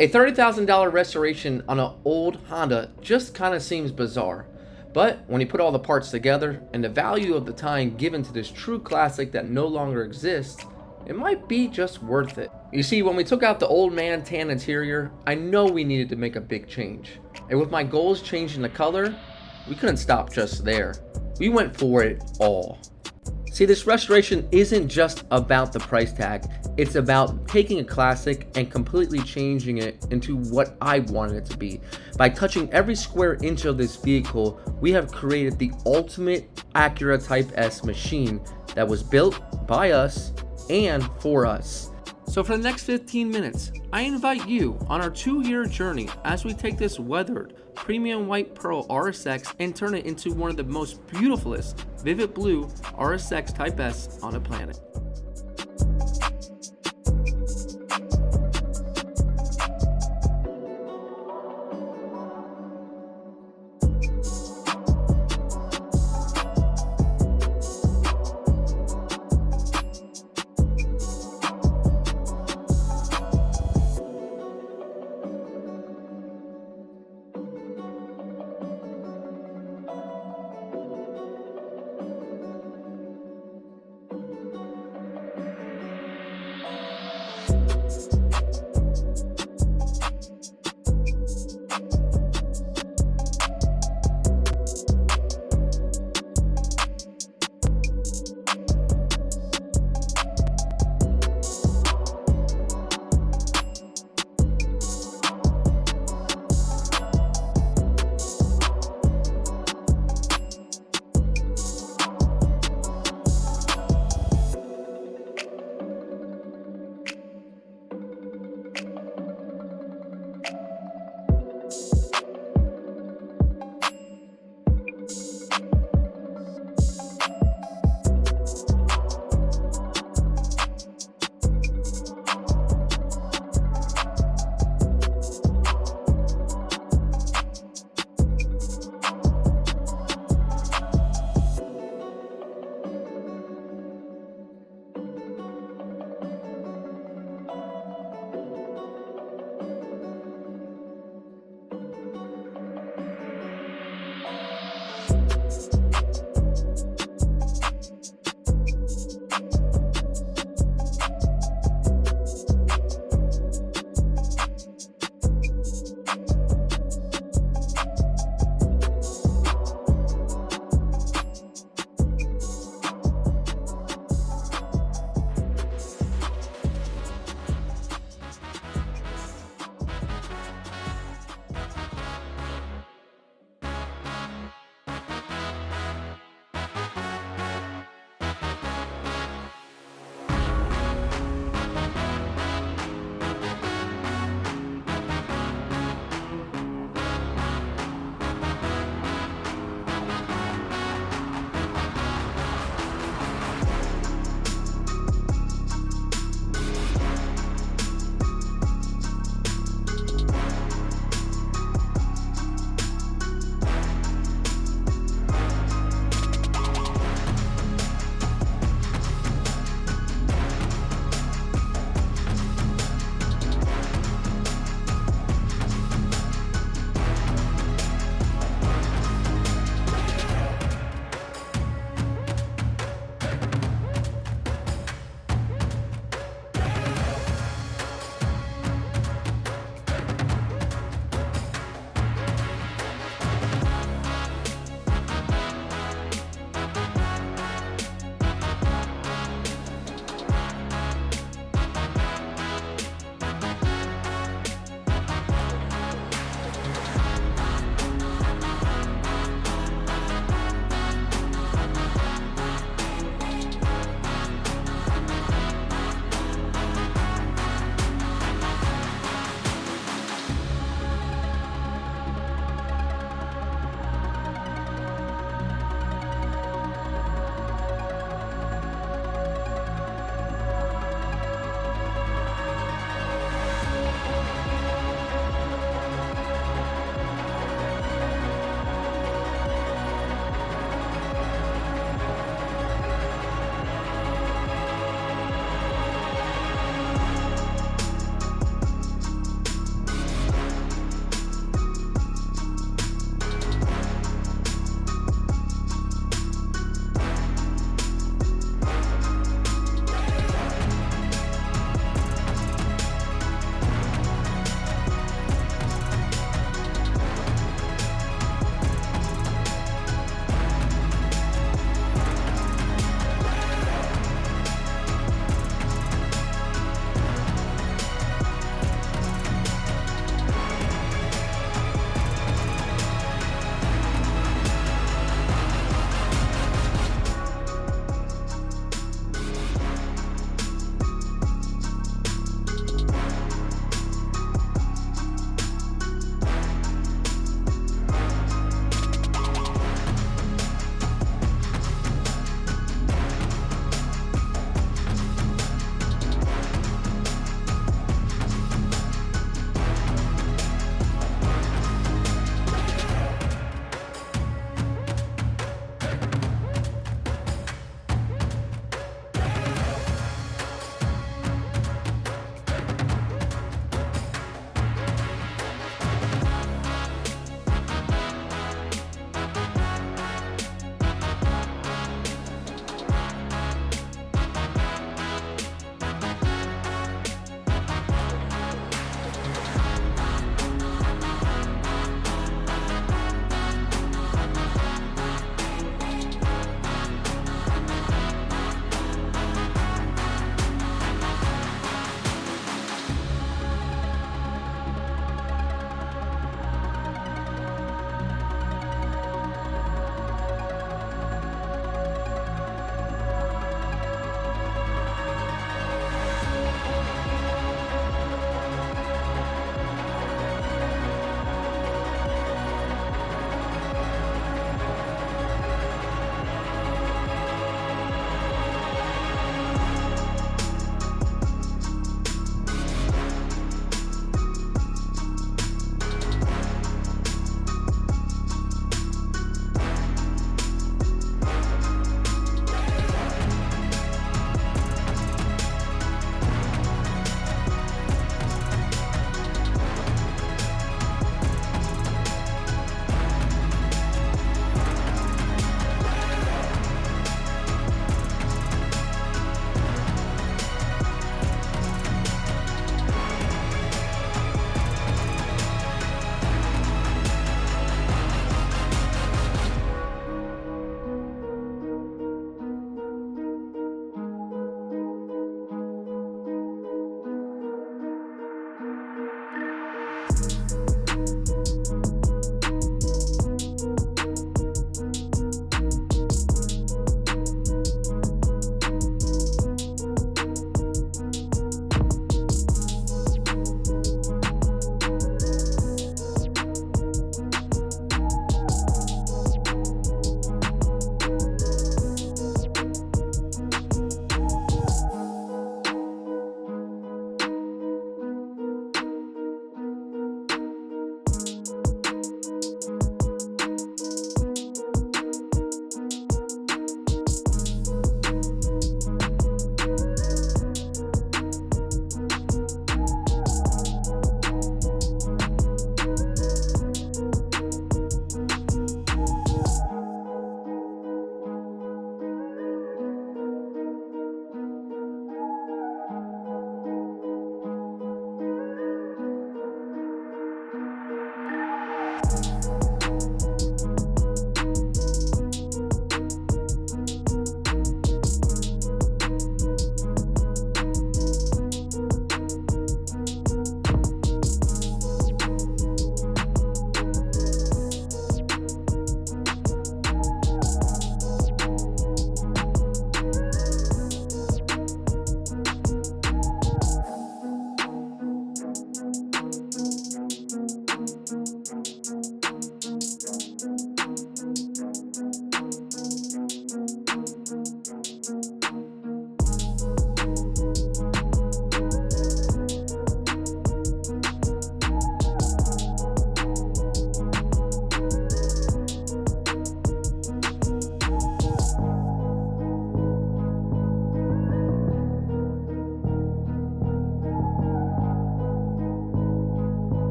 A $30,000 restoration on an old Honda just kind of seems bizarre. But when you put all the parts together and the value of the time given to this true classic that no longer exists, it might be just worth it. You see, when we took out the old man tan interior, I know we needed to make a big change. And with my goals changing the color, we couldn't stop just there. We went for it all. See, this restoration isn't just about the price tag. It's about taking a classic and completely changing it into what I wanted it to be. By touching every square inch of this vehicle, we have created the ultimate Acura Type S machine that was built by us and for us. So for the next 15 minutes, I invite you on our 2-year journey as we take this weathered premium white pearl RSX and turn it into one of the most beautifulest vivid blue RSX Type S on the planet.